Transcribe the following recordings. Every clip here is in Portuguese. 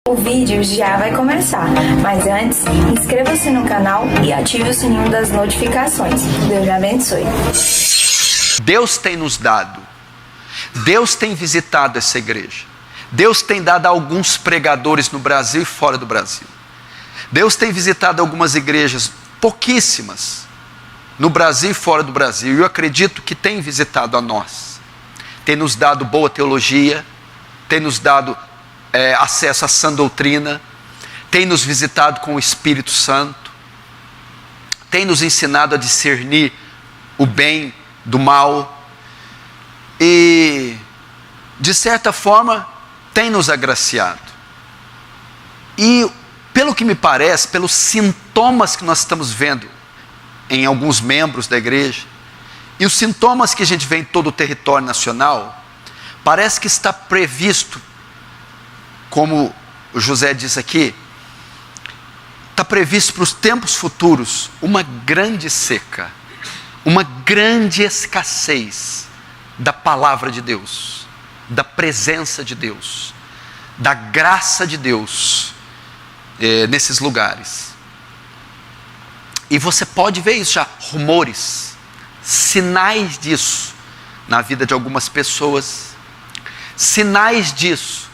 O vídeo já vai começar, mas antes, inscreva-se no canal e ative o sininho das notificações. Deus me abençoe. Deus tem nos dado, Deus tem visitado essa igreja, Deus tem dado a alguns pregadores no Brasil e fora do Brasil. Deus tem visitado algumas igrejas, pouquíssimas, no Brasil e fora do Brasil, e eu acredito que tem visitado a nós. Tem nos dado boa teologia, tem nos dado acesso à sã doutrina, tem nos visitado com o Espírito Santo, tem nos ensinado a discernir o bem do mal e, de certa forma, tem nos agraciado. E, pelo que me parece, pelos sintomas que nós estamos vendo em alguns membros da igreja, e os sintomas que a gente vê em todo o território nacional, parece que está previsto, como o José disse aqui, está previsto para os tempos futuros uma grande seca, uma grande escassez da palavra de Deus, da presença de Deus, da graça de Deus nesses lugares. E você pode ver isso já, rumores, sinais disso na vida de algumas pessoas, sinais disso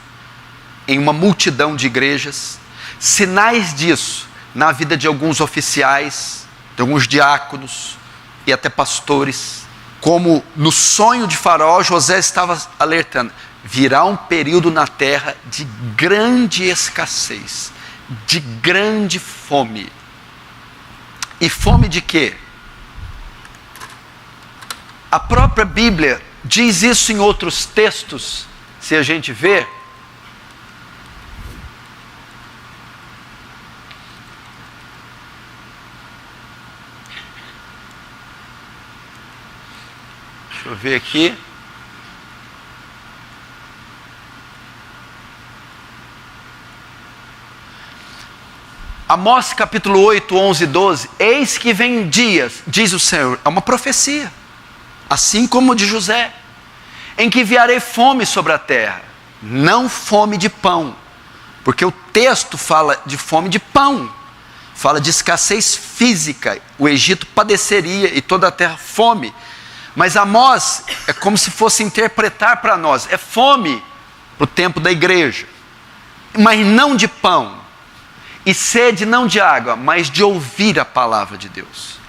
em uma multidão de igrejas, sinais disso na vida de alguns oficiais, de alguns diáconos e até pastores. Como no sonho de Faraó, José estava alertando: virá um período na terra de grande escassez, de grande fome. E fome de quê? A própria Bíblia diz isso em outros textos, se a gente vê. Deixa eu ver aqui. Amós capítulo 8, 11 e 12. Eis que vem dias, diz o Senhor, é uma profecia, assim como de José, em que enviarei fome sobre a terra, não fome de pão, porque o texto fala de fome de pão, fala de escassez física, o Egito padeceria e toda a terra fome. Mas Amós é como se fosse interpretar para nós, é fome para o tempo da igreja, mas não de pão, e sede não de água, mas de ouvir a palavra de Deus.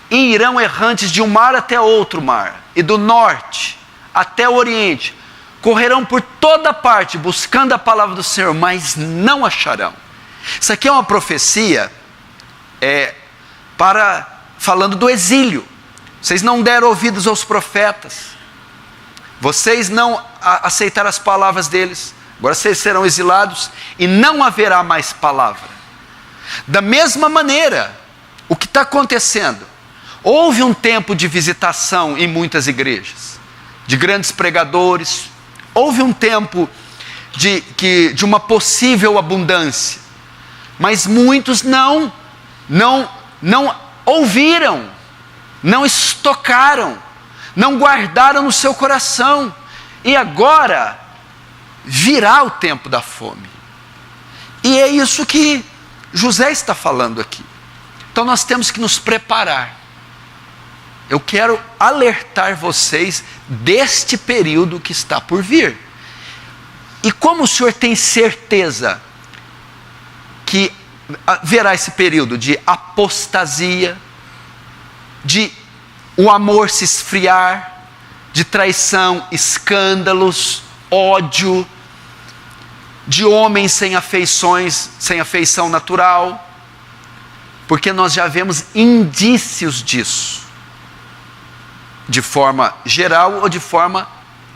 E irão errantes de um mar até outro mar, e do norte até o oriente, correrão por toda parte buscando a palavra do Senhor, mas não acharão. Isso aqui é uma profecia falando do exílio. Vocês não deram ouvidos aos profetas, vocês não aceitaram as palavras deles, agora vocês serão exilados e não haverá mais palavra. Da mesma maneira, o que está acontecendo? Houve um tempo de visitação em muitas igrejas, de grandes pregadores, houve um tempo de uma possível abundância, mas muitos não ouviram, não estocaram, não guardaram no seu coração, e agora virá o tempo da fome. E é isso que José está falando aqui. Então nós temos que nos preparar. Eu quero alertar vocês deste período que está por vir. E como o senhor tem certeza que haverá esse período de apostasia, de o amor se esfriar, de traição, escândalos, ódio, de homens sem afeições, sem afeição natural, porque nós já vemos indícios disso, de forma geral ou de forma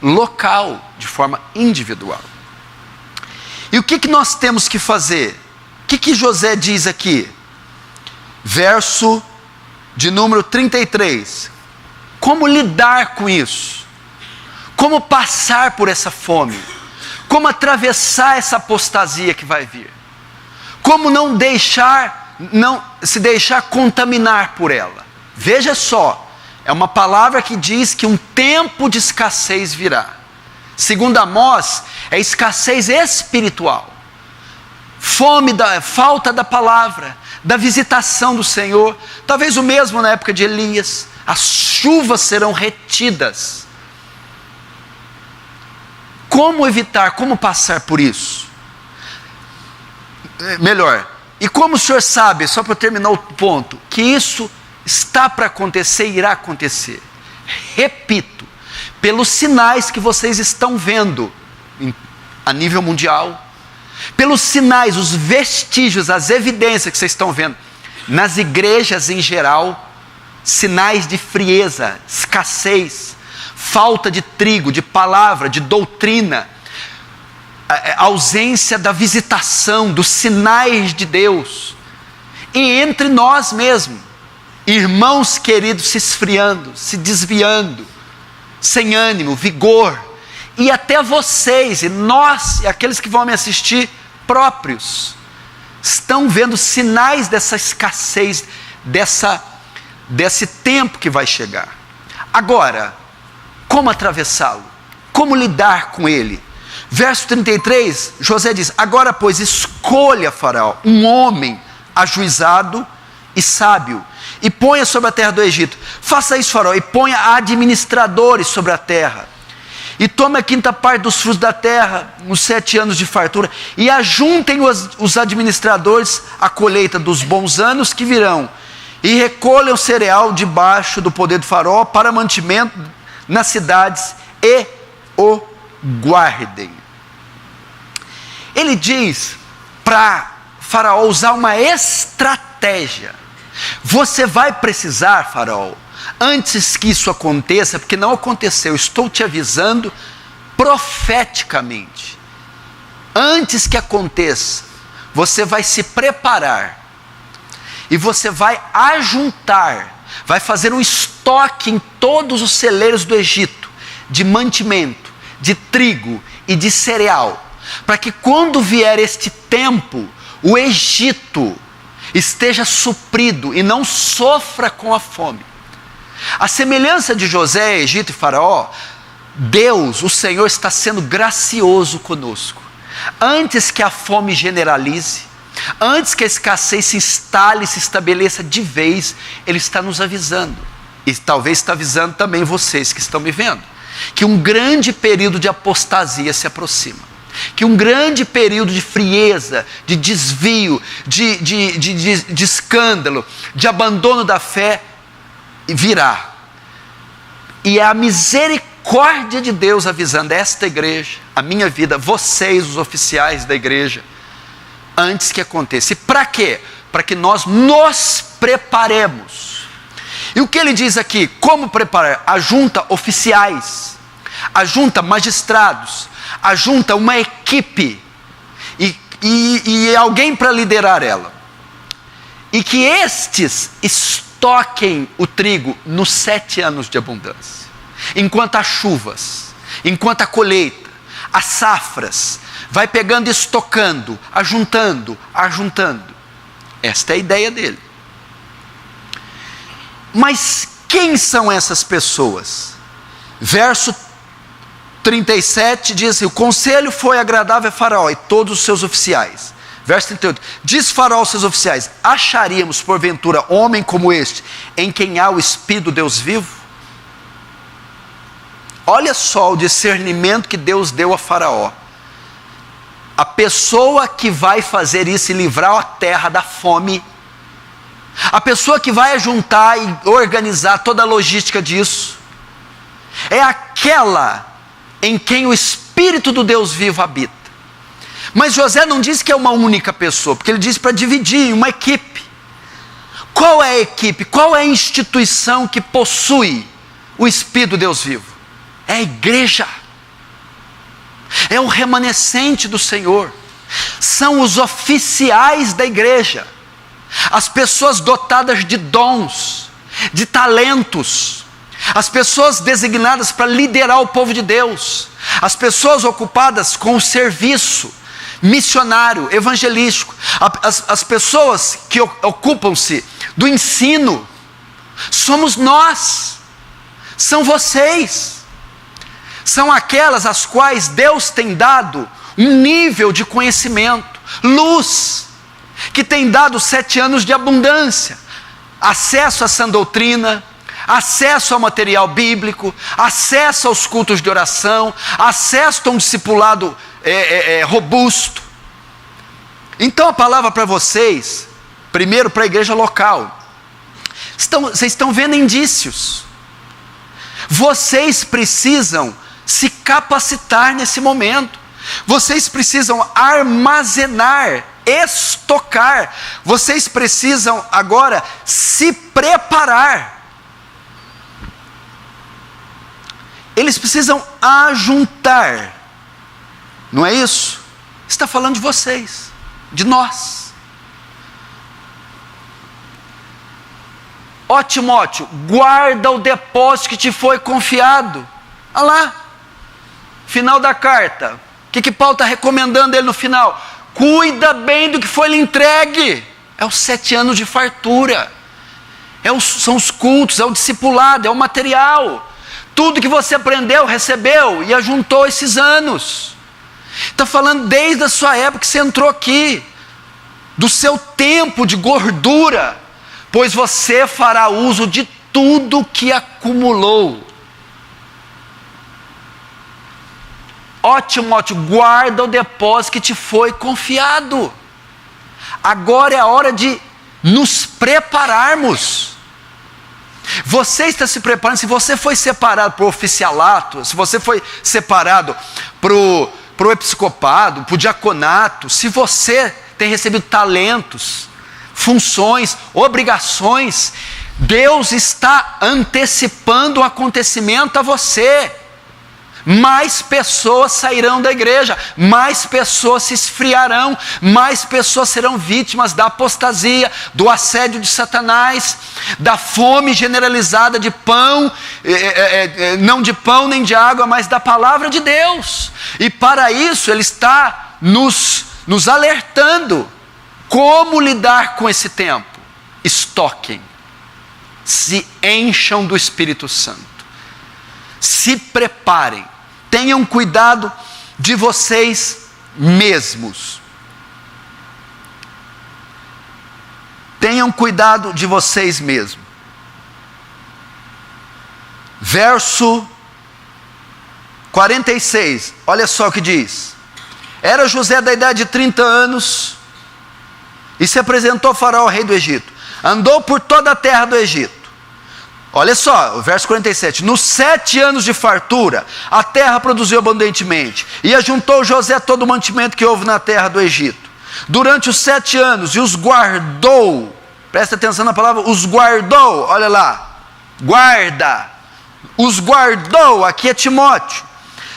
local, de forma individual. E o que nós temos que fazer? O que José diz aqui? Verso de número 33. Como lidar com isso? Como passar por essa fome? Como atravessar essa apostasia que vai vir? Como não se deixar contaminar por ela? Veja só, é uma palavra que diz que um tempo de escassez virá. Segundo Amós, é escassez espiritual. fome, da falta da palavra, da visitação do Senhor. Talvez o mesmo na época de Elias. As chuvas serão retidas. Como evitar, como passar por isso? Melhor, e como o senhor sabe, só para terminar o ponto, que isso está para acontecer e irá acontecer? Repito, pelos sinais que vocês estão vendo a nível mundial, pelos sinais, os vestígios, as evidências que vocês estão vendo nas igrejas em geral, sinais de frieza, escassez, falta de trigo, de palavra, de doutrina, ausência da visitação, dos sinais de Deus, e entre nós mesmos, irmãos queridos se esfriando, se desviando, sem ânimo, vigor, e até vocês, e nós, e aqueles que vão me assistir, próprios, estão vendo sinais dessa escassez, desse tempo que vai chegar. Agora, como atravessá-lo? Como lidar com ele? Verso 33, José diz: agora pois escolha, Faraó, um homem ajuizado e sábio, e ponha sobre a terra do Egito. Faça isso, Faraó, e ponha administradores sobre a terra. E tome a quinta parte dos frutos da terra, nos 7 anos de fartura, e ajuntem os administradores à colheita dos bons anos que virão, e recolham o cereal debaixo do poder do Faraó para mantimento nas cidades, e o guardem. Ele diz para Faraó usar uma estratégia. Você vai precisar, Faraó, antes que isso aconteça, porque não aconteceu, estou te avisando profeticamente, antes que aconteça, você vai se preparar, e você vai ajuntar, vai fazer um estoque em todos os celeiros do Egito, de mantimento, de trigo e de cereal, para que quando vier este tempo, o Egito esteja suprido e não sofra com a fome. A semelhança de José, Egito e Faraó, Deus, o Senhor, está sendo gracioso conosco. Antes que a fome generalize, antes que a escassez se instale, se estabeleça de vez, Ele está nos avisando, e talvez está avisando também vocês que estão me vendo, que um grande período de apostasia se aproxima, que um grande período de frieza, de desvio, de escândalo, de abandono da fé virá. E é a misericórdia de Deus avisando esta igreja, a minha vida, vocês, os oficiais da igreja, antes que aconteça. E para quê? Para que nós nos preparemos. E o que ele diz aqui? Como preparar? Ajunta oficiais, ajunta magistrados, ajunta uma equipe e alguém para liderar ela. E que estes estoquem o trigo nos 7 anos de abundância. Enquanto há chuvas, enquanto há colheita, há safras, vai pegando e estocando, ajuntando. Esta é a ideia dele. Mas quem são essas pessoas? Verso 37 diz assim: o conselho foi agradável a Faraó e todos os seus oficiais. Verso 38, diz Faraó aos seus oficiais: acharíamos porventura homem como este, em quem há o Espírito do Deus vivo? Olha só o discernimento que Deus deu a Faraó. A pessoa que vai fazer isso e livrar a terra da fome, a pessoa que vai juntar e organizar toda a logística disso, é aquela em quem o Espírito do Deus vivo habita. Mas José não diz que é uma única pessoa, porque ele diz para dividir em uma equipe. Qual é a equipe? Qual é a instituição que possui o Espírito do Deus vivo? É a igreja. É o remanescente do Senhor. São os oficiais da igreja. As pessoas dotadas de dons, de talentos, as pessoas designadas para liderar o povo de Deus, as pessoas ocupadas com o serviço missionário, evangelístico, as pessoas que ocupam-se do ensino, somos nós, são vocês, são aquelas às quais Deus tem dado um nível de conhecimento, Luz, que tem dado 7 anos de abundância, acesso à sã doutrina, acesso ao material bíblico, acesso aos cultos de oração, acesso a um discipulado robusto. Então a palavra para vocês, primeiro para a igreja local, vocês estão vendo indícios. Vocês precisam se capacitar nesse momento. Vocês precisam armazenar, estocar. Vocês precisam agora se preparar. Eles precisam ajuntar. Não é isso? Está falando de vocês, de nós. Ó Timóteo, guarda o depósito que te foi confiado. Olha lá, final da carta. O que Paulo está recomendando ele no final? Cuida bem do que foi lhe entregue. É os 7 anos de fartura. São os cultos, é o discipulado, é o material. Tudo que você aprendeu, recebeu e ajuntou esses anos. Está falando desde a sua época que você entrou aqui. Do seu tempo de gordura. Pois você fará uso de tudo que acumulou. Ó Timóteo, guarda o depósito que te foi confiado. Agora é a hora de nos prepararmos. Você está se preparando. Se você foi separado para o oficialato, se você foi separado para o episcopado, para o diaconato, se você tem recebido talentos, funções, obrigações, Deus está antecipando o acontecimento a você. Mais pessoas sairão da igreja, mais pessoas se esfriarão, mais pessoas serão vítimas da apostasia, do assédio de Satanás, da fome generalizada de pão, não de pão nem de água, mas da palavra de Deus. E para isso Ele está nos alertando. Como lidar com esse tempo? Estoquem, se encham do Espírito Santo, se preparem. Tenham cuidado de vocês mesmos. Tenham cuidado de vocês mesmos. Verso 46, olha só o que diz. Era José da idade de 30 anos, e se apresentou a Faraó, rei do Egito. Andou por toda a terra do Egito. Olha só, o verso 47. Nos 7 anos de fartura, a terra produziu abundantemente, e ajuntou José todo o mantimento que houve na terra do Egito. Durante os 7 anos, e os guardou. Presta atenção na palavra, os guardou. Olha lá, guarda. Os guardou, aqui é Timóteo.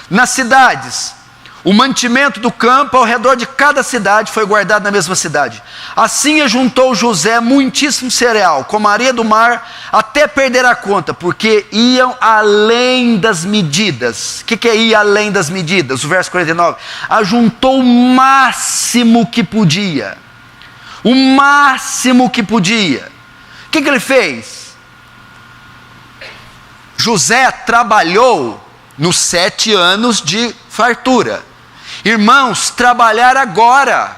Nas cidades, o mantimento do campo ao redor de cada cidade foi guardado na mesma cidade. Assim ajuntou José muitíssimo cereal, como a areia do mar, até perder a conta, porque iam além das medidas. O que é ir além das medidas? O verso 49. Ajuntou o máximo que podia. O máximo que podia. O que ele fez? José trabalhou nos 7 anos de fartura. Irmãos, trabalhar agora.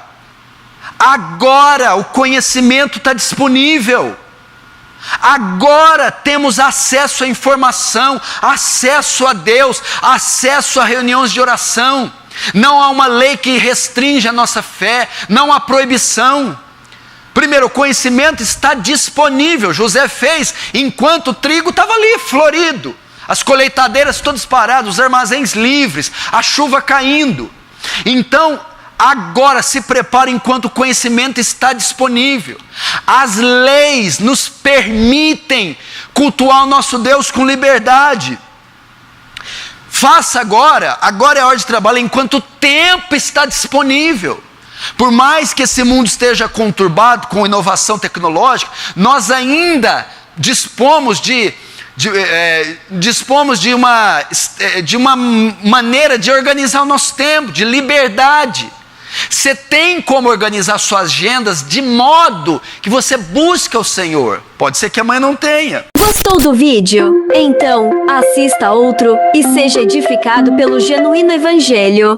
Agora o conhecimento está disponível. Agora temos acesso à informação, acesso a Deus, acesso a reuniões de oração. Não há uma lei que restringe a nossa fé, não há proibição. Primeiro, o conhecimento está disponível. José fez enquanto o trigo estava ali, florido. As colheitadeiras todas paradas, os armazéns livres, a chuva caindo. Então, agora se prepara enquanto o conhecimento está disponível. As leis nos permitem cultuar o nosso Deus com liberdade. Faça agora é a hora de trabalhar enquanto o tempo está disponível. Por mais que esse mundo esteja conturbado com inovação tecnológica, nós ainda dispomos de uma maneira de organizar o nosso tempo, de liberdade. Você tem como organizar suas agendas de modo que você busca o Senhor. Pode ser que amanhã não tenha. Gostou do vídeo? Então assista outro e seja edificado pelo Genuíno Evangelho.